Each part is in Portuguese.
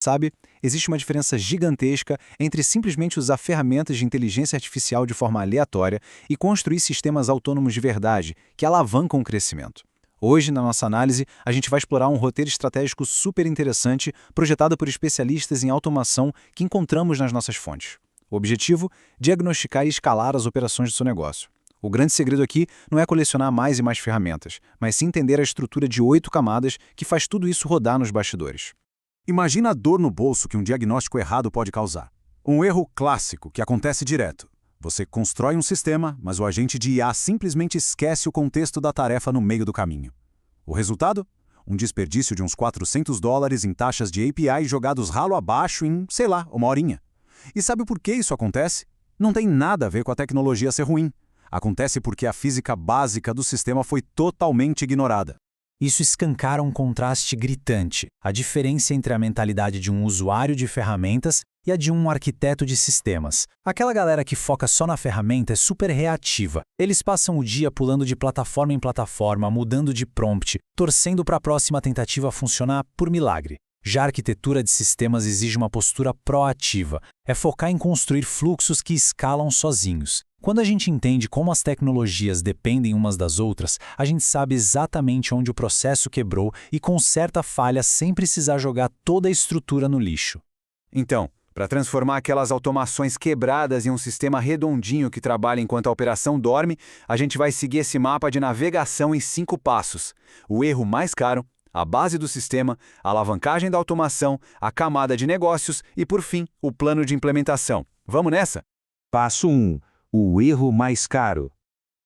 Sabe, existe uma diferença gigantesca entre simplesmente usar ferramentas de inteligência artificial de forma aleatória e construir sistemas autônomos de verdade, que alavancam o crescimento. Hoje, na nossa análise, a gente vai explorar um roteiro estratégico super interessante projetado por especialistas em automação que encontramos nas nossas fontes. O objetivo? Diagnosticar e escalar as operações do seu negócio. O grande segredo aqui não é colecionar mais e mais ferramentas, mas sim entender a estrutura de 8 camadas que faz tudo isso rodar nos bastidores. Imagina a dor no bolso que um diagnóstico errado pode causar. Um erro clássico que acontece direto. Você constrói um sistema, mas o agente de IA simplesmente esquece o contexto da tarefa no meio do caminho. O resultado? Um desperdício de uns $400 em taxas de API jogados ralo abaixo em, sei lá, uma horinha. E sabe por que isso acontece? Não tem nada a ver com a tecnologia ser ruim. Acontece porque a física básica do sistema foi totalmente ignorada. Isso escancara um contraste gritante, a diferença entre a mentalidade de um usuário de ferramentas e a de um arquiteto de sistemas. Aquela galera que foca só na ferramenta é super reativa. Eles passam o dia pulando de plataforma em plataforma, mudando de prompt, torcendo para a próxima tentativa funcionar por milagre. Já a arquitetura de sistemas exige uma postura proativa, é focar em construir fluxos que escalam sozinhos. Quando a gente entende como as tecnologias dependem umas das outras, a gente sabe exatamente onde o processo quebrou e conserta a falha sem precisar jogar toda a estrutura no lixo. Então, para transformar aquelas automações quebradas em um sistema redondinho que trabalha enquanto a operação dorme, a gente vai seguir esse mapa de navegação em 5 passos. O erro mais caro, a base do sistema, a alavancagem da automação, a camada de negócios e, por fim, o plano de implementação. Vamos nessa? Passo 1. O erro mais caro.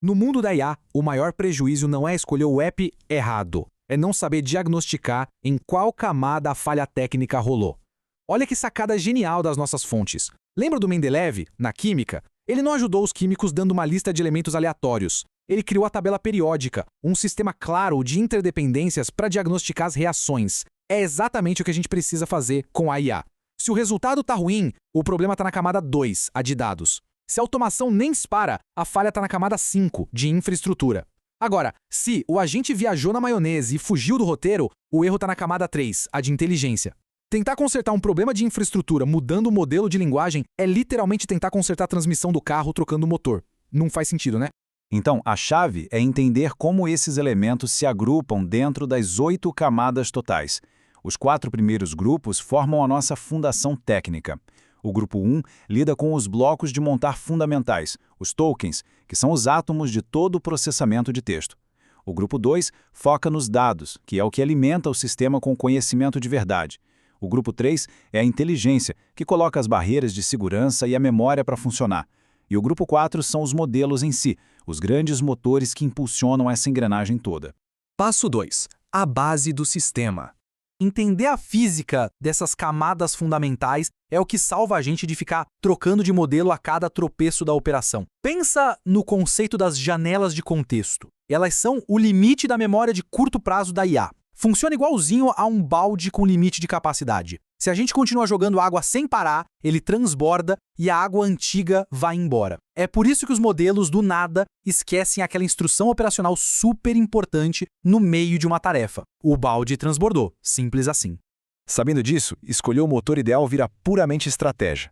No mundo da IA, o maior prejuízo não é escolher o app errado, é não saber diagnosticar em qual camada a falha técnica rolou. Olha que sacada genial das nossas fontes. Lembra do Mendeleev, na química? Ele não ajudou os químicos dando uma lista de elementos aleatórios. Ele criou a tabela periódica, um sistema claro de interdependências para diagnosticar as reações. É exatamente o que a gente precisa fazer com a IA. Se o resultado está ruim, o problema está na camada 2, a de dados. Se a automação nem dispara, a falha está na camada 5, de infraestrutura. Agora, se o agente viajou na maionese e fugiu do roteiro, o erro está na camada 3, a de inteligência. Tentar consertar um problema de infraestrutura mudando o modelo de linguagem é literalmente tentar consertar a transmissão do carro trocando o motor. Não faz sentido, né? Então, a chave é entender como esses elementos se agrupam dentro das 8 camadas totais. Os 4 primeiros grupos formam a nossa fundação técnica. O grupo 1 lida com os blocos de montar fundamentais, os tokens, que são os átomos de todo o processamento de texto. O grupo 2 foca nos dados, que é o que alimenta o sistema com conhecimento de verdade. O grupo 3 é a inteligência, que coloca as barreiras de segurança e a memória para funcionar. E o grupo 4 são os modelos em si, os grandes motores que impulsionam essa engrenagem toda. Passo 2. A base do sistema. Entender a física dessas camadas fundamentais é o que salva a gente de ficar trocando de modelo a cada tropeço da operação. Pensa no conceito das janelas de contexto. Elas são o limite da memória de curto prazo da IA. Funciona igualzinho a um balde com limite de capacidade. Se a gente continua jogando água sem parar, ele transborda e a água antiga vai embora. É por isso que os modelos, do nada, esquecem aquela instrução operacional super importante no meio de uma tarefa. O balde transbordou. Simples assim. Sabendo disso, escolher o motor ideal vira puramente estratégia.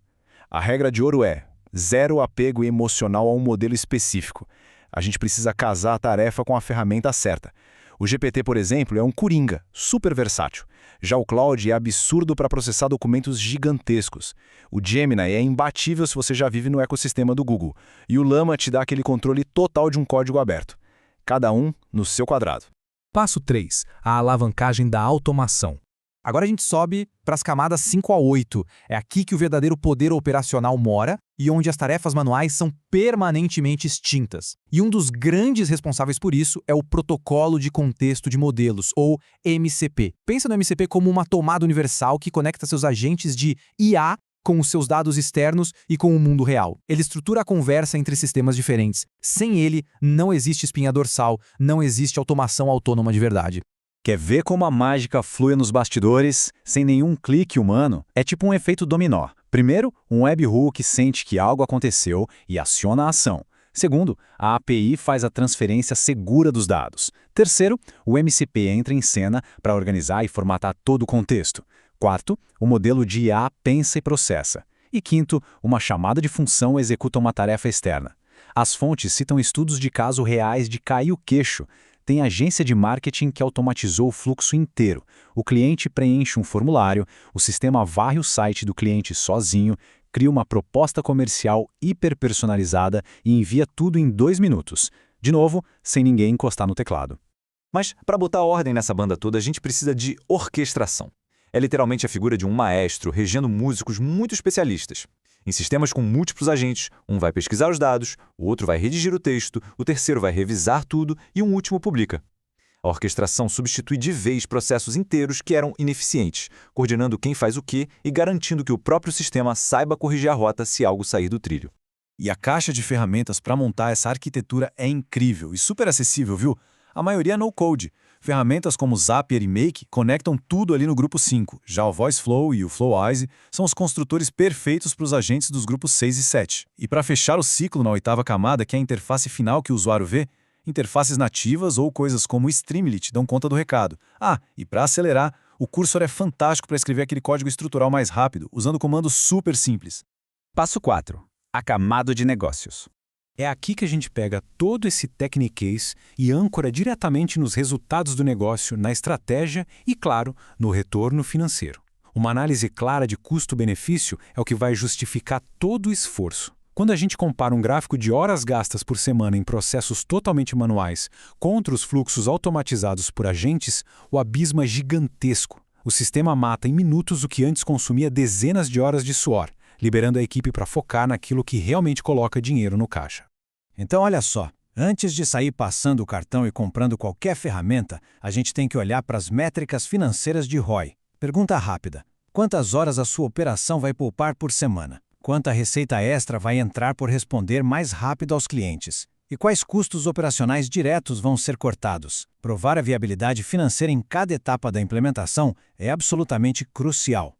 A regra de ouro é: zero apego emocional a um modelo específico. A gente precisa casar a tarefa com a ferramenta certa. O GPT, por exemplo, é um coringa, super versátil. Já o Claude é absurdo para processar documentos gigantescos. O Gemini é imbatível se você já vive no ecossistema do Google. E o Llama te dá aquele controle total de um código aberto. Cada um no seu quadrado. Passo 3. A alavancagem da automação. Agora a gente sobe para as camadas 5 a 8. É aqui que o verdadeiro poder operacional mora e onde as tarefas manuais são permanentemente extintas. E um dos grandes responsáveis por isso é o Protocolo de Contexto de Modelos, ou MCP. Pensa no MCP como uma tomada universal que conecta seus agentes de IA com os seus dados externos e com o mundo real. Ele estrutura a conversa entre sistemas diferentes. Sem ele, não existe espinha dorsal, não existe automação autônoma de verdade. Quer ver como a mágica flui nos bastidores, sem nenhum clique humano? É tipo um efeito dominó. Primeiro, um webhook sente que algo aconteceu e aciona a ação. Segundo, a API faz a transferência segura dos dados. Terceiro, o MCP entra em cena para organizar e formatar todo o contexto. Quarto, o modelo de IA pensa e processa. E quinto, uma chamada de função executa uma tarefa externa. As fontes citam estudos de caso reais de cair o queixo. Tem agência de marketing que automatizou o fluxo inteiro. O cliente preenche um formulário, o sistema varre o site do cliente sozinho, cria uma proposta comercial hiperpersonalizada e envia tudo em 2 minutos. De novo, sem ninguém encostar no teclado. Mas, para botar ordem nessa banda toda, a gente precisa de orquestração. É literalmente a figura de um maestro regendo músicos muito especialistas. Em sistemas com múltiplos agentes, um vai pesquisar os dados, o outro vai redigir o texto, o terceiro vai revisar tudo e um último publica. A orquestração substitui de vez processos inteiros que eram ineficientes, coordenando quem faz o quê e garantindo que o próprio sistema saiba corrigir a rota se algo sair do trilho. E a caixa de ferramentas para montar essa arquitetura é incrível e super acessível, viu? A maioria é no-code. Ferramentas como Zapier e Make conectam tudo ali no grupo 5. Já o VoiceFlow e o Flowise são os construtores perfeitos para os agentes dos grupos 6 e 7. E para fechar o ciclo na 8ª camada, que é a interface final que o usuário vê, interfaces nativas ou coisas como Streamlit dão conta do recado. E para acelerar, o Cursor é fantástico para escrever aquele código estrutural mais rápido, usando comandos super simples. Passo 4. A camada de negócios. É aqui que a gente pega todo esse Technicase e âncora diretamente nos resultados do negócio, na estratégia e, claro, no retorno financeiro. Uma análise clara de custo-benefício é o que vai justificar todo o esforço. Quando a gente compara um gráfico de horas gastas por semana em processos totalmente manuais contra os fluxos automatizados por agentes, o abismo é gigantesco. O sistema mata em minutos o que antes consumia dezenas de horas de suor, liberando a equipe para focar naquilo que realmente coloca dinheiro no caixa. Então, olha só, antes de sair passando o cartão e comprando qualquer ferramenta, a gente tem que olhar para as métricas financeiras de ROI. Pergunta rápida: quantas horas a sua operação vai poupar por semana? Quanta receita extra vai entrar por responder mais rápido aos clientes? E quais custos operacionais diretos vão ser cortados? Provar a viabilidade financeira em cada etapa da implementação é absolutamente crucial.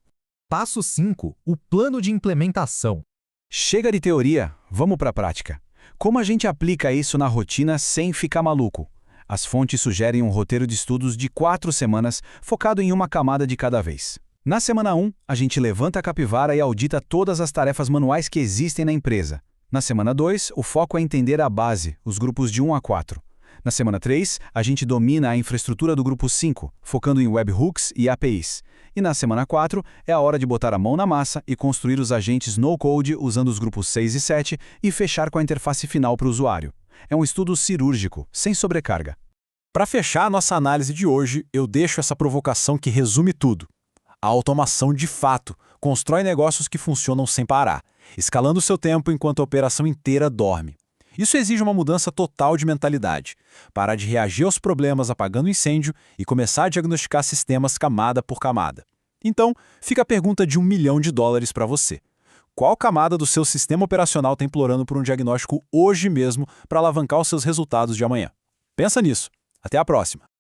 Passo 5. O plano de implementação. Chega de teoria, vamos para a prática. Como a gente aplica isso na rotina sem ficar maluco? As fontes sugerem um roteiro de estudos de 4 semanas, focado em uma camada de cada vez. Na semana 1, a gente levanta a capivara e audita todas as tarefas manuais que existem na empresa. Na semana 2, o foco é entender a base, os grupos de 1 a 4. Na semana 3, a gente domina a infraestrutura do grupo 5, focando em webhooks e APIs. E na semana 4, é a hora de botar a mão na massa e construir os agentes no-code usando os grupos 6 e 7 e fechar com a interface final para o usuário. É um estudo cirúrgico, sem sobrecarga. Para fechar a nossa análise de hoje, eu deixo essa provocação que resume tudo. A automação, de fato, constrói negócios que funcionam sem parar, escalando o seu tempo enquanto a operação inteira dorme. Isso exige uma mudança total de mentalidade, parar de reagir aos problemas apagando incêndio e começar a diagnosticar sistemas camada por camada. Então, fica a pergunta de $1 milhão para você. Qual camada do seu sistema operacional está implorando por um diagnóstico hoje mesmo para alavancar os seus resultados de amanhã? Pensa nisso. Até a próxima!